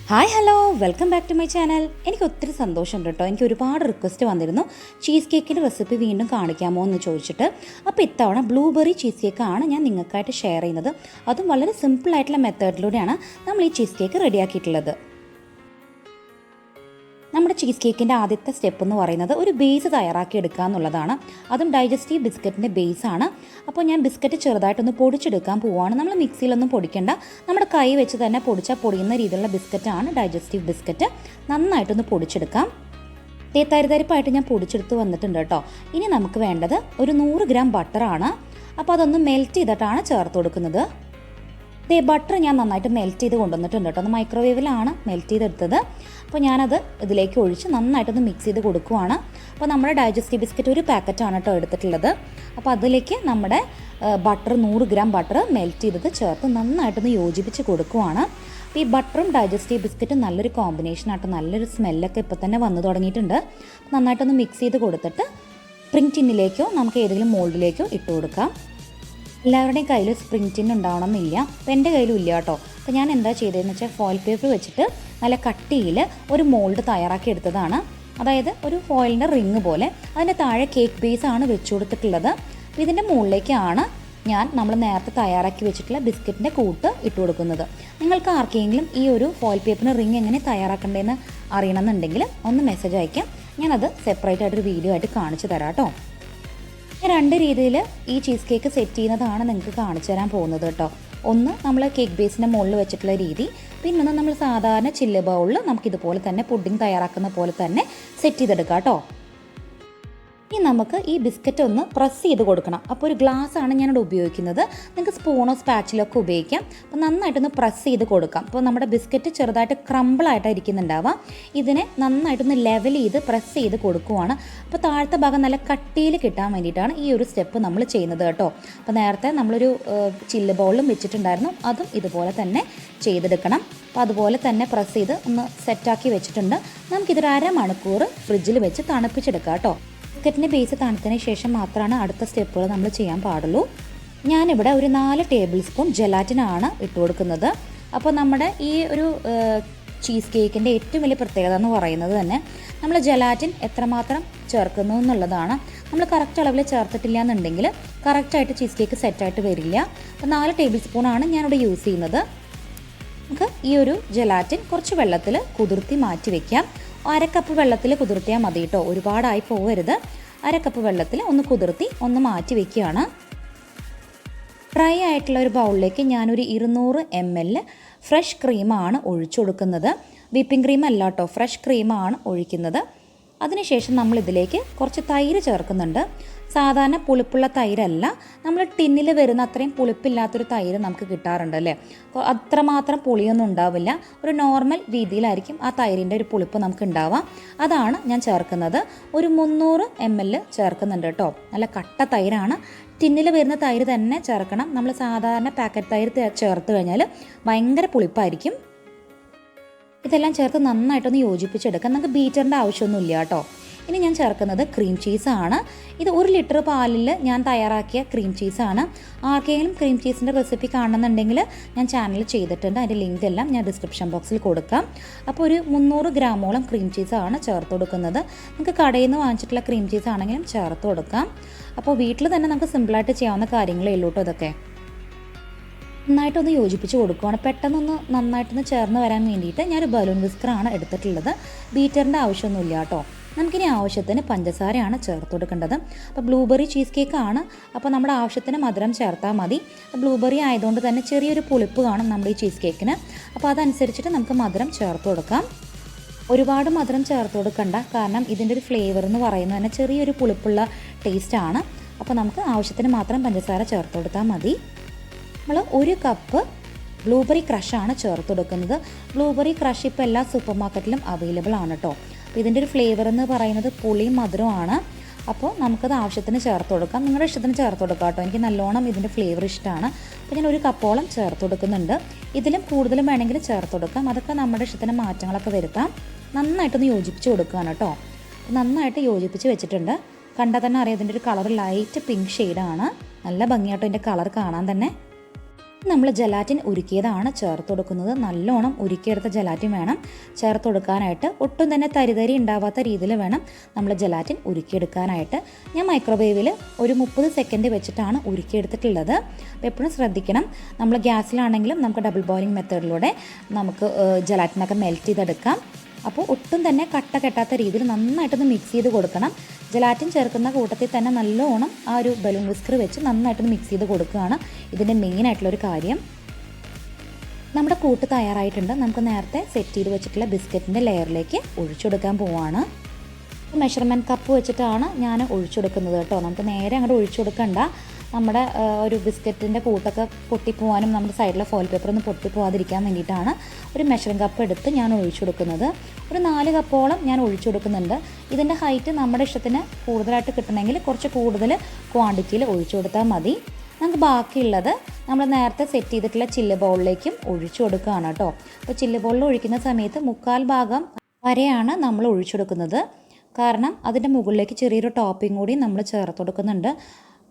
Hi hello welcome back to my channel. എനിക്ക് ഒത്തിരി സന്തോഷമുണ്ട് കേട്ടോ. എനിക്ക് ഒരുപാട് റിക്വസ്റ്റ് വന്നിരുന്നു ചീസ് കേക്കിൻ്റെ റെസിപ്പി വീണ്ടും കാണിക്കാമോ എന്ന് ചോദിച്ചിട്ട്. അപ്പോൾ ഇത്തവണ ബ്ലൂബെറി ചീസ് കേക്കാണ് ഞാൻ നിങ്ങൾക്കായിട്ട് ഷെയർ ചെയ്യുന്നത്. അതും വളരെ സിമ്പിളായിട്ടുള്ള മെത്തേഡിലൂടെയാണ് നമ്മൾ ഈ ചീസ് കേക്ക് റെഡിയാക്കിയിട്ടുള്ളത്. നമ്മുടെ ചീസ് കേക്കിൻ്റെ ആദ്യത്തെ സ്റ്റെപ്പ് എന്ന് പറയുന്നത് ഒരു ബേസ് തയ്യാറാക്കി എടുക്കുക എന്നുള്ളതാണ്. അതും ഡൈജസ്റ്റീവ് ബിസ്ക്കറ്റിൻ്റെ ബേസാണ്. അപ്പോൾ ഞാൻ ബിസ്ക്കറ്റ് ചെറുതായിട്ടൊന്ന് പൊടിച്ചെടുക്കാൻ പോവുകയാണ്. നമ്മൾ മിക്സിയിലൊന്നും പൊടിക്കേണ്ട, നമ്മുടെ കൈ വെച്ച് തന്നെ പൊടിച്ചാൽ പൊടിയുന്ന രീതിയിലുള്ള ബിസ്ക്കറ്റാണ് ഡൈജസ്റ്റീവ് ബിസ്ക്കറ്റ്. നന്നായിട്ടൊന്ന് പൊടിച്ചെടുക്കാം. തരിതരിപ്പായിട്ട് ഞാൻ പൊടിച്ചെടുത്ത് വന്നിട്ടുണ്ട് കേട്ടോ. ഇനി നമുക്ക് വേണ്ടത് ഒരു 100 ഗ്രാം ബട്ടറാണ്. അപ്പോൾ അതൊന്ന് മെൽറ്റ് ചെയ്തിട്ടാണ് ചേർത്ത് കൊടുക്കുന്നത്. ബട്ടർ ഞാൻ നന്നായിട്ട് മെൽറ്റ് ചെയ്ത് കൊണ്ടുവന്നിട്ടുണ്ട് കേട്ടോ. ഒന്ന് മൈക്രോവേവിലാണ് മെൽറ്റ് ചെയ്തെടുത്തത്. അപ്പോൾ ഞാനത് ഇതിലേക്ക് ഒഴിച്ച് നന്നായിട്ടൊന്ന് മിക്സ് ചെയ്ത് കൊടുക്കുവാണ്. അപ്പോൾ നമ്മുടെ ഡൈജസ്റ്റീവ് ബിസ്ക്കറ്റ് ഒരു പാക്കറ്റാണ് കേട്ടോ എടുത്തിട്ടുള്ളത്. അപ്പോൾ അതിലേക്ക് നമ്മുടെ ബട്ടർ 100 ഗ്രാം ബട്ടർ മെൽറ്റ് ചെയ്തത് ചേർത്ത് നന്നായിട്ടൊന്ന് യോജിപ്പിച്ച് കൊടുക്കുവാണ്. അപ്പോൾ ഈ ബട്ടറും ഡൈജസ്റ്റീവ് ബിസ്ക്കറ്റും നല്ലൊരു കോമ്പിനേഷനായിട്ട് നല്ലൊരു സ്മെല്ലൊക്കെ ഇപ്പോൾ തന്നെ വന്നു തുടങ്ങിയിട്ടുണ്ട്. നന്നായിട്ടൊന്ന് മിക്സ് ചെയ്ത് കൊടുത്തിട്ട് സ്പ്രിംഗ് ടിന്നിലേക്കോ നമുക്ക് ഏതെങ്കിലും മോൾഡിലേക്കോ ഇട്ട് കൊടുക്കാം. എല്ലാവരുടെയും കയ്യിൽ സ്പ്രിംഗ് ടിൻ ഉണ്ടാവണമെന്നില്ല. അപ്പോൾ എൻ്റെ കയ്യിലും ഇല്ല കേട്ടോ. അപ്പോൾ ഞാൻ എന്താ ചെയ്തതെന്ന് വെച്ചാൽ ഫോയിൽ പേപ്പർ വെച്ചിട്ട് നല്ല കട്ടിയിൽ ഒരു മോൾഡ് തയ്യാറാക്കി എടുത്തതാണ്. അതായത് ഒരു ഫോയിലിൻ്റെ റിങ് പോലെ. അതിൻ്റെ താഴെ കേക്ക് ബേസാണ് വെച്ച് കൊടുത്തിട്ടുള്ളത്. അപ്പോൾ ഇതിൻ്റെ മുകളിലേക്കാണ് നമ്മൾ നേരത്തെ തയ്യാറാക്കി വെച്ചിട്ടുള്ള ബിസ്ക്കറ്റിൻ്റെ കൂട്ട് ഇട്ട് കൊടുക്കുന്നത്. നിങ്ങൾക്ക് ആർക്കെങ്കിലും ഈ ഒരു ഫോയിൽ പേപ്പറിന് റിങ് എങ്ങനെ തയ്യാറാക്കേണ്ടതെന്ന് അറിയണമെന്നുണ്ടെങ്കിൽ ഒന്ന് മെസ്സേജ് അയക്കാം. ഞാനത് സെപ്പറേറ്റ് ആയിട്ടൊരു വീഡിയോ ആയിട്ട് കാണിച്ചു തരാം കേട്ടോ. ഞാൻ 2 രീതിയിൽ ഈ ചീസ് കേക്ക് സെറ്റ് ചെയ്യുന്നതാണ് നിങ്ങൾക്ക് കാണിച്ചു തരാൻ പോകുന്നത് കേട്ടോ. ഒന്ന് നമ്മൾ കേക്ക് ബേസിൻ്റെ മുകളിൽ വെച്ചിട്ടുള്ള രീതി, പിന്നൊന്ന് നമ്മൾ സാധാരണ ചില്ല് ബൗളിൽ നമുക്കിതുപോലെ തന്നെ പുഡിംഗ് തയ്യാറാക്കുന്ന പോലെ തന്നെ സെറ്റ് ചെയ്തെടുക്കാം കേട്ടോ. ഇനി നമുക്ക് ഈ ബിസ്ക്കറ്റ് ഒന്ന് പ്രസ് ചെയ്ത് കൊടുക്കണം. അപ്പോൾ ഒരു ഗ്ലാസ്സാണ് ഞാനിവിടെ ഉപയോഗിക്കുന്നത്. നിങ്ങൾക്ക് സ്പൂണോ സ്പാച്ചിലോ ഒക്കെ ഉപയോഗിക്കാം. അപ്പോൾ നന്നായിട്ടൊന്ന് പ്രസ് ചെയ്ത് കൊടുക്കാം. അപ്പോൾ നമ്മുടെ ബിസ്ക്കറ്റ് ചെറുതായിട്ട് ക്രംബിളായിട്ടാണ് ഇരിക്കുന്നുണ്ടാവുക. ഇതിനെ നന്നായിട്ടൊന്ന് ലെവൽ ചെയ്ത് പ്രസ് ചെയ്ത് കൊടുക്കുവാണ്. അപ്പോൾ താഴത്തെ ഭാഗം നല്ല കട്ടിയിൽ കിട്ടാൻ വേണ്ടിയിട്ടാണ് ഈ ഒരു സ്റ്റെപ്പ് നമ്മൾ ചെയ്യുന്നത് കേട്ടോ. അപ്പോൾ നേരത്തെ നമ്മളൊരു ചില്ല് ബൗളിലും വെച്ചിട്ടുണ്ടായിരുന്നു. അതും ഇതുപോലെ തന്നെ ചെയ്തെടുക്കണം. അപ്പോൾ അതുപോലെ തന്നെ പ്രസ് ചെയ്ത് ഒന്ന് സെറ്റാക്കി വെച്ചിട്ടുണ്ട്. നമുക്കിതൊരു അരമണിക്കൂർ ഫ്രിഡ്ജിൽ വെച്ച് തണുപ്പിച്ചെടുക്കാം കേട്ടോ. ബിസ്ക്കറ്റിൻ്റെ ബേസ് തണുത്തതിന് ശേഷം മാത്രമാണ് അടുത്ത സ്റ്റെപ്പുകൾ നമ്മൾ ചെയ്യാൻ പാടുള്ളൂ. ഞാനിവിടെ ഒരു 4 ടേബിൾ സ്പൂൺ ജെലാറ്റിനാണ് ഇട്ട് കൊടുക്കുന്നത്. അപ്പോൾ നമ്മുടെ ഈ ഒരു ചീസ് കേക്കിൻ്റെ ഏറ്റവും വലിയ പ്രത്യേകത എന്ന് പറയുന്നത് തന്നെ നമ്മൾ ജെലാറ്റിൻ എത്രമാത്രം ചേർക്കുന്നു എന്നുള്ളതാണ്. നമ്മൾ കറക്റ്റ് അളവിൽ ചേർത്തിട്ടില്ല എന്നുണ്ടെങ്കിൽ കറക്റ്റായിട്ട് ചീസ് കേക്ക് സെറ്റായിട്ട് വരില്ല. അപ്പോൾ 4 ടേബിൾ സ്പൂണാണ് ഞാനിവിടെ യൂസ് ചെയ്യുന്നത്. നമുക്ക് ഈ ഒരു ജെലാറ്റിൻ കുറച്ച് വെള്ളത്തിൽ കുതിർത്തി മാറ്റി വയ്ക്കാം. 1/2 കപ്പ് വെള്ളത്തിൽ കുതിർത്തിയാൽ മതി കേട്ടോ. ഒരുപാടായി പോകരുത്. 1/2 കപ്പ് വെള്ളത്തിൽ ഒന്ന് കുതിർത്തി ഒന്ന് മാറ്റി വയ്ക്കുകയാണ്. ഡ്രൈ ആയിട്ടുള്ള ഒരു ബൗളിലേക്ക് ഞാനൊരു 200 ml ഫ്രഷ് ക്രീമാണ് ഒഴിച്ചു കൊടുക്കുന്നത്. വിപ്പിംഗ് ക്രീം അല്ല കേട്ടോ, ഫ്രഷ് ക്രീമാണ് ഒഴിക്കുന്നത്. അതിനുശേഷം നമ്മൾ ഇതിലേക്ക് കുറച്ച് തൈര് ചേർക്കുന്നുണ്ട്. സാധാരണ പുളിപ്പുള്ള തൈരല്ല, നമ്മൾ ടിന്നിൽ വരുന്ന അത്രയും പുളിപ്പില്ലാത്തൊരു തൈര് നമുക്ക് കിട്ടാറുണ്ട് അല്ലേ. അത്രമാത്രം പുളിയൊന്നും ഉണ്ടാവില്ല. ഒരു നോർമൽ രീതിയിലായിരിക്കും ആ തൈരിൻ്റെ ഒരു പുളിപ്പ് നമുക്ക് ഉണ്ടാവാം. അതാണ് ഞാൻ ചേർക്കുന്നത്. ഒരു 300 ml ചേർക്കുന്നുണ്ട് കേട്ടോ. നല്ല കട്ട തൈരാണ്. ടിന്നിൽ വരുന്ന തൈര് തന്നെ ചേർക്കണം. നമ്മൾ സാധാരണ പാക്കറ്റ് തൈര് ചേർത്ത് കഴിഞ്ഞാൽ ഭയങ്കര പുളിപ്പായിരിക്കും. ഇതെല്ലാം ചേർത്ത് നന്നായിട്ടൊന്ന് യോജിപ്പിച്ചെടുക്കാം. നമുക്ക് ബീറ്ററിൻ്റെ ആവശ്യമൊന്നുമില്ല കേട്ടോ. ഇനി ഞാൻ ചേർക്കുന്നത് ക്രീം ചീസാണ്. ഇത് 1 ലിറ്റർ പാലിൽ ഞാൻ തയ്യാറാക്കിയ ക്രീം ചീസാണ്. ആർക്കെങ്കിലും ക്രീം ചീസിൻ്റെ റെസിപ്പി കാണുന്നുണ്ടെങ്കിൽ ഞാൻ ചാനലിൽ ചെയ്തിട്ടുണ്ട്. അതിൻ്റെ ലിങ്ക് എല്ലാം ഞാൻ ഡിസ്ക്രിപ്ഷൻ ബോക്സിൽ കൊടുക്കാം. അപ്പോൾ ഒരു 300 ഗ്രാമോളം ക്രീം ചീസാണ് ചേർത്ത് കൊടുക്കുന്നത്. നിങ്ങൾക്ക് കടയിൽ നിന്ന് വാങ്ങിച്ചിട്ടുള്ള ക്രീം ചീസ് ആണെങ്കിലും ചേർത്ത് കൊടുക്കാം. അപ്പോൾ വീട്ടിൽ തന്നെ നമുക്ക് സിമ്പിളായിട്ട് ചെയ്യാവുന്ന കാര്യങ്ങളേ ഉള്ളൂ കേട്ടോ ഇതൊക്കെ. നന്നായിട്ടൊന്ന് യോജിപ്പിച്ച് കൊടുക്കുകയാണ്. പെട്ടെന്നൊന്ന് നന്നായിട്ടൊന്ന് ചേർന്ന് വരാൻ വേണ്ടിയിട്ട് ഞാനൊരു ബലൂൺ വിസ്കറാണ് എടുത്തിട്ടുള്ളത്. ബീറ്ററിൻ്റെ ആവശ്യമൊന്നുമില്ല കേട്ടോ. നമുക്കിനി ആവശ്യത്തിന് പഞ്ചസാരയാണ് ചേർത്ത് കൊടുക്കേണ്ടത്. അപ്പോൾ ബ്ലൂബെറി ചീസ് കേക്കാണ്. അപ്പോൾ നമ്മുടെ ആവശ്യത്തിന് മധുരം ചേർത്താൽ മതി. ബ്ലൂബെറി ആയതുകൊണ്ട് തന്നെ ചെറിയൊരു പുളിപ്പ് കാണും നമ്മുടെ ഈ ചീസ് കേക്കിന്. അപ്പോൾ അതനുസരിച്ചിട്ട് നമുക്ക് മധുരം ചേർത്ത് കൊടുക്കാം. ഒരുപാട് മധുരം ചേർത്ത് കൊടുക്കണ്ട, കാരണം ഇതിൻ്റെ ഒരു ഫ്ലേവർ എന്ന് പറയുന്നത് തന്നെ ചെറിയൊരു പുളിപ്പുള്ള ടേസ്റ്റാണ്. അപ്പോൾ നമുക്ക് ആവശ്യത്തിന് മാത്രം പഞ്ചസാര ചേർത്ത് കൊടുത്താൽ മതി. നമ്മൾ 1 കപ്പ് ബ്ലൂബെറി ക്രഷാണ് ചേർത്ത് കൊടുക്കുന്നത്. ബ്ലൂബെറി ക്രഷ് ഇപ്പോൾ എല്ലാ സൂപ്പർ മാർക്കറ്റിലും അവൈലബിൾ ആണ് കേട്ടോ. അപ്പോൾ ഇതിൻ്റെ ഒരു ഫ്ലേവർ എന്ന് പറയുന്നത് പുളിയും മധുരവുമാണ്. അപ്പോൾ നമുക്കത് ആവശ്യത്തിന് ചേർത്ത് കൊടുക്കാം. നിങ്ങളുടെ ഇഷ്ടത്തിന് ചേർത്ത് കൊടുക്കാം കേട്ടോ. എനിക്ക് നല്ലോണം ഇതിൻ്റെ ഫ്ലേവർ ഇഷ്ടമാണ്. അപ്പോൾ ഞാൻ 1 കപ്പോളം ചേർത്ത് കൊടുക്കുന്നുണ്ട്. ഇതിലും കൂടുതലും വേണമെങ്കിൽ ചേർത്ത് കൊടുക്കാം. അതൊക്കെ നമ്മുടെ ഇഷ്ടത്തിന് മാറ്റങ്ങളൊക്കെ വരുത്താം. നന്നായിട്ടൊന്ന് യോജിപ്പിച്ച് കൊടുക്കുകയാണ് കേട്ടോ. നന്നായിട്ട് യോജിപ്പിച്ച് വെച്ചിട്ടുണ്ട്. കണ്ടാൽ തന്നെ അറിയാം ഇതിൻ്റെ ഒരു കളർ ലൈറ്റ് പിങ്ക് ഷെയ്ഡാണ്. നല്ല ഭംഗിയായിട്ടോ ഇതിൻ്റെ കളർ കാണാൻ തന്നെ. നമ്മൾ ജലാറ്റിൻ ഉരുക്കിയതാണ് ചേർത്ത് കൊടുക്കുന്നത്. നല്ലോണം ഉരുക്കിയെടുത്ത ജലാറ്റിൻ വേണം ചേർത്ത് കൊടുക്കാനായിട്ട്. ഒട്ടും തന്നെ തരിതരി ഉണ്ടാവാത്ത രീതിയിൽ വേണം നമ്മൾ ജലാറ്റിൻ ഉരുക്കിയെടുക്കാനായിട്ട്. ഞാൻ മൈക്രോവേവിൽ ഒരു 30 സെക്കൻഡ് വെച്ചിട്ടാണ് ഉരുക്കിയെടുത്തിട്ടുള്ളത്. അപ്പോൾ എപ്പോഴും ശ്രദ്ധിക്കണം, നമ്മൾ ഗ്യാസിലാണെങ്കിലും നമുക്ക് ഡബിൾ ബോയിലിംഗ് മെത്തേഡിലൂടെ നമുക്ക് ജലാറ്റിനൊക്കെ മെൽറ്റ് ചെയ്തെടുക്കാം. അപ്പോൾ ഒട്ടും തന്നെ കട്ട കെട്ടാത്ത രീതിയിൽ നന്നായിട്ടൊന്ന് മിക്സ് ചെയ്ത് കൊടുക്കണം. ജലാറ്റിൻ ചേർക്കുന്ന കൂട്ടത്തിൽ തന്നെ നല്ലോണം ആ ഒരു ബലൂൺ വിസ്കർ വെച്ച് നന്നായിട്ടൊന്ന് മിക്സ് ചെയ്ത് കൊടുക്കുകയാണ് ഇതിൻ്റെ മെയിനായിട്ടുള്ളൊരു കാര്യം. നമ്മുടെ കൂട്ട് തയ്യാറായിട്ടുണ്ട്. നമുക്ക് നേരത്തെ സെറ്റ് ചെയ്ത് വെച്ചിട്ടുള്ള ബിസ്ക്കറ്റിൻ്റെ ലെയറിലേക്ക് ഒഴിച്ചെടുക്കാൻ പോവുകയാണ്. മെഷർമെൻറ്റ് കപ്പ് വെച്ചിട്ടാണ് ഞാൻ ഒഴിച്ചെടുക്കുന്നത് കേട്ടോ. നമുക്ക് നേരെ അങ്ങോട്ട് ഒഴിച്ചെടുക്കണ്ട. നമ്മുടെ ഒരു ബിസ്ക്കറ്റിൻ്റെ കൂട്ടൊക്കെ പൊട്ടിപ്പോവാനും നമ്മുടെ സൈഡിലെ ഫോയിൽ പേപ്പർ ഒന്ന് പൊട്ടിപ്പോവാതിരിക്കാൻ വേണ്ടിയിട്ടാണ് ഒരു മെഷറിംഗ് കപ്പ് എടുത്ത് ഞാൻ ഒഴിച്ചു കൊടുക്കുന്നത്. ഒരു 4 കപ്പോളം ഞാൻ ഒഴിച്ചു കൊടുക്കുന്നുണ്ട്. ഇതിൻ്റെ ഹൈറ്റ് നമ്മുടെ ഇഷ്ടത്തിന് കൂടുതലായിട്ട് കിട്ടണമെങ്കിൽ കുറച്ച് കൂടുതൽ ക്വാണ്ടിറ്റിയിൽ ഒഴിച്ചു കൊടുത്താൽ മതി. നമുക്ക് ബാക്കിയുള്ളത് നമ്മൾ നേരത്തെ സെറ്റ് ചെയ്തിട്ടുള്ള ചില്ല് ബൗളിലേക്കും ഒഴിച്ചു കൊടുക്കുകയാണ് കേട്ടോ. അപ്പോൾ ചില്ല് ബൗളിൽ ഒഴിക്കുന്ന സമയത്ത് 1/4 ഭാഗം വരെയാണ് നമ്മൾ ഒഴിച്ചു കൊടുക്കുന്നത്. കാരണം അതിൻ്റെ മുകളിലേക്ക് ചെറിയൊരു ടോപ്പിംഗ് കൂടി നമ്മൾ ചേർത്ത് കൊടുക്കുന്നുണ്ട്.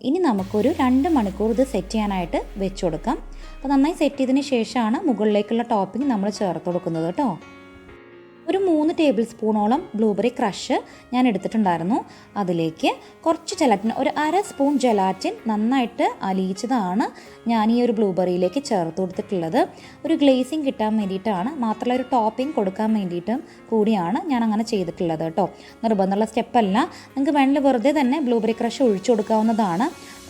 ഇനി നമുക്കൊരു 2 മണിക്കൂർ ഇത് സെറ്റ് ചെയ്യാനായിട്ട് വെച്ച് കൊടുക്കാം. അപ്പോൾ നന്നായി സെറ്റ് ചെയ്തതിന് ശേഷമാണ് മുകളിലേക്കുള്ള ടോപ്പിംഗ് നമ്മൾ ചേർത്ത് കൊടുക്കുന്നത് കേട്ടോ. ഒരു 3 ടേബിൾ സ്പൂണോളം ബ്ലൂബെറി ക്രഷ് ഞാൻ എടുത്തിട്ടുണ്ടായിരുന്നു. അതിലേക്ക് കുറച്ച് ജലാറ്റിൻ, ഒരു 1/2 സ്പൂൺ ജലാറ്റിൻ നന്നായിട്ട് അലിയിച്ചതാണ് ഞാൻ ഈ ഒരു ബ്ലൂബെറിയിലേക്ക് ചേർത്ത് കൊടുത്തിട്ടുള്ളത്. ഒരു ഗ്ലേസിങ് കിട്ടാൻ വേണ്ടിയിട്ടാണ്, മാത്രമല്ല ഒരു ടോപ്പിംഗ് കൊടുക്കാൻ വേണ്ടിയിട്ടും കൂടിയാണ് ഞാൻ അങ്ങനെ ചെയ്തിട്ടുള്ളത് കേട്ടോ. നിർബന്ധമുള്ള സ്റ്റെപ്പല്ല. നിങ്ങൾക്ക് വേണമെങ്കിൽ വെറുതെ തന്നെ ബ്ലൂബെറി ക്രഷ് ഒഴിച്ചു കൊടുക്കാവുന്നതാണ്.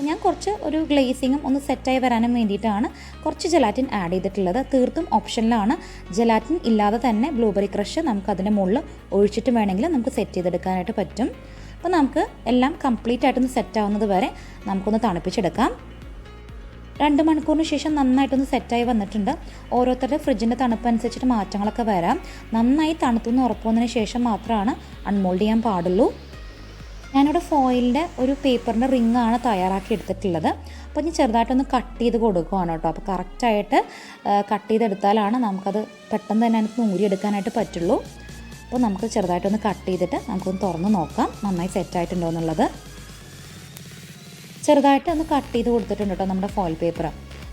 ഞാൻ കുറച്ച് ഒരു ഗ്ലേസിങ്ങും ഒന്ന് സെറ്റായി വരാനും വേണ്ടിയിട്ടാണ് കുറച്ച് ജലാറ്റിൻ ആഡ് ചെയ്തിട്ടുള്ളത്. തീർത്തും ഓപ്ഷനിലാണ്. ജലാറ്റിൻ ഇല്ലാതെ തന്നെ ബ്ലൂബെറി ക്രഷ് നമുക്ക് അതിൻ്റെ മുകളിൽ ഒഴിച്ചിട്ട് വേണമെങ്കിൽ നമുക്ക് സെറ്റ് ചെയ്തെടുക്കാനായിട്ട് പറ്റും. അപ്പോൾ നമുക്ക് എല്ലാം കംപ്ലീറ്റ് ആയിട്ടൊന്ന് സെറ്റ് ആവുന്നത് വരെ നമുക്കൊന്ന് തണുപ്പിച്ചെടുക്കാം. 2 മണിക്കൂറിന് ശേഷം നന്നായിട്ടൊന്ന് സെറ്റായി വന്നിട്ടുണ്ട്. ഓരോരുത്തരുടെ ഫ്രിഡ്ജിൻ്റെ തണുപ്പ് അനുസരിച്ചിട്ട് മാറ്റങ്ങളൊക്കെ വരാം. നന്നായി തണുത്തുനിന്ന് ഉറപ്പുന്നതിന് ശേഷം മാത്രമാണ് അൺമോൾഡ് ചെയ്യാൻ പാടുള്ളൂ. ഞാനിവിടെ ഫോയിലിൻ്റെ ഒരു പേപ്പറിൻ്റെ റിങ്ങാണ് തയ്യാറാക്കി എടുത്തിട്ടുള്ളത്. അപ്പോൾ ഞാൻ ചെറുതായിട്ടൊന്ന് കട്ട് ചെയ്ത് കൊടുക്കുകയാണ് കേട്ടോ. അപ്പോൾ കറക്റ്റായിട്ട് കട്ട് ചെയ്തെടുത്താലാണ് നമുക്കത് പെട്ടെന്ന് തന്നെ എനിക്ക് ഊരിയെടുക്കാനായിട്ട് പറ്റുള്ളൂ. അപ്പോൾ നമുക്ക് ചെറുതായിട്ടൊന്ന് കട്ട് ചെയ്തിട്ട് നമുക്കൊന്ന് തുറന്ന് നോക്കാം നന്നായി സെറ്റായിട്ടുണ്ടോ എന്നുള്ളത്. ചെറുതായിട്ട് ഒന്ന് കട്ട് ചെയ്ത് കൊടുത്തിട്ടുണ്ട് കേട്ടോ നമ്മുടെ ഫോയിൽ പേപ്പർ.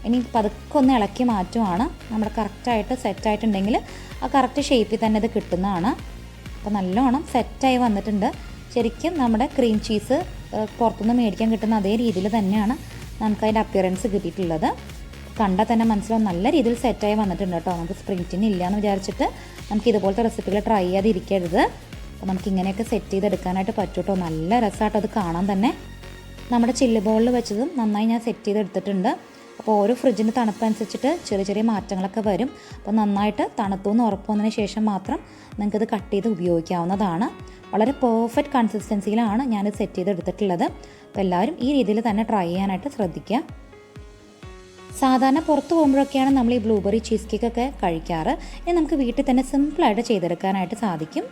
ഇനി പതുക്കെ ഒന്ന് ഇളക്കി മാറ്റുവാണ്. നമ്മുടെ കറക്റ്റായിട്ട് സെറ്റായിട്ടുണ്ടെങ്കിൽ ആ കറക്റ്റ് ഷേപ്പിൽ തന്നെ ഇത് കിട്ടുന്നതാണ്. അപ്പോൾ നല്ലോണം സെറ്റായി വന്നിട്ടുണ്ട്. ശരിക്കും നമ്മുടെ ക്രീം ചീസ് പുറത്തുനിന്ന് മേടിക്കാൻ കിട്ടുന്ന അതേ രീതിയിൽ തന്നെയാണ് നമുക്കതിൻ്റെ അപ്പിയറൻസ് കിട്ടിയിട്ടുള്ളത്. കണ്ടാൽ തന്നെ മനസ്സിലാവും നല്ല രീതിയിൽ സെറ്റായി വന്നിട്ടുണ്ട് കേട്ടോ. നമുക്ക് സ്പ്രിംറ്റിന് ഇല്ലയെന്ന് വിചാരിച്ചിട്ട് നമുക്ക് ഇതുപോലത്തെ റെസിപ്പികൾ ട്രൈ ചെയ്യാതിരിക്കരുത്. അപ്പോൾ നമുക്ക് ഇങ്ങനെയൊക്കെ സെറ്റ് ചെയ്തെടുക്കാനായിട്ട് പറ്റും കേട്ടോ. നല്ല രസമായിട്ട് അത് കാണാൻ തന്നെ. നമ്മുടെ ചില്ല് ബോളിൽ വെച്ചതും നന്നായി ഞാൻ സെറ്റ് ചെയ്തെടുത്തിട്ടുണ്ട്. അപ്പോൾ ഓരോ ഫ്രിഡ്ജിൻ്റെ തണുപ്പനുസരിച്ചിട്ട് ചെറിയ ചെറിയ മാറ്റങ്ങളൊക്കെ വരും. അപ്പോൾ നന്നായിട്ട് തണുത്തുനിന്ന് ഉറപ്പ് വന്നതിന് ശേഷം മാത്രം നിങ്ങൾക്കിത് കട്ട് ചെയ്ത് ഉപയോഗിക്കാവുന്നതാണ്. വളരെ പെർഫെക്റ്റ് കൺസിസ്റ്റൻസിയിലാണ് ഞാനിത് സെറ്റ് ചെയ്തെടുത്തിട്ടുള്ളത്. അപ്പോൾ എല്ലാവരും ഈ രീതിയിൽ തന്നെ ട്രൈ ചെയ്യാനായിട്ട് ശ്രദ്ധിക്കുക. സാധാരണ പുറത്ത് പോകുമ്പോഴൊക്കെയാണ് നമ്മൾ ഈ ബ്ലൂബെറി ചീസ് കേക്കൊക്കെ കഴിക്കാറ്. ഇനി നമുക്ക് വീട്ടിൽ തന്നെ സിമ്പിളായിട്ട് ചെയ്തെടുക്കാനായിട്ട് സാധിക്കും.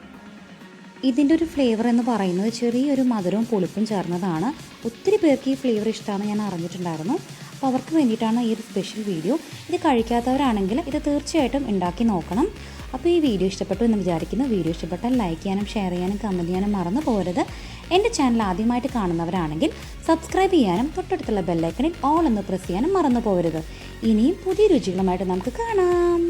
ഇതിൻ്റെ ഒരു ഫ്ലേവർ എന്ന് പറയുന്നത് ചെറിയൊരു മധുരവും പുളിപ്പും ചേർന്നതാണ്. ഒത്തിരി പേർക്ക് ഈ ഫ്ലേവർ ഇഷ്ടമാണെന്ന് ഞാൻ അറിഞ്ഞിട്ടുണ്ടായിരുന്നു. അപ്പോൾ അവർക്ക് വേണ്ടിയിട്ടാണ് ഈ ഒരു സ്പെഷ്യൽ വീഡിയോ. ഇത് കഴിക്കാത്തവരാണെങ്കിൽ ഇത് തീർച്ചയായിട്ടും ഉണ്ടാക്കി നോക്കണം. അപ്പോൾ ഈ വീഡിയോ ഇഷ്ടപ്പെട്ടു എന്ന് വിചാരിക്കുന്നു. വീഡിയോ ഇഷ്ടപ്പെട്ടാൽ ലൈക്ക് ചെയ്യാനും ഷെയർ ചെയ്യാനും കമൻറ്റ് ചെയ്യാനും മറന്നു പോകരുത്. എൻ്റെ ചാനൽ ആദ്യമായിട്ട് കാണുന്നവരാണെങ്കിൽ സബ്സ്ക്രൈബ് ചെയ്യാനും തൊട്ടടുത്തുള്ള ബെല്ലൈക്കണിൽ ഓൾ എന്ന് പ്രസ് ചെയ്യാനും മറന്നു പോകരുത്. ഇനിയും പുതിയ രുചികളുമായിട്ട് നമുക്ക് കാണാം.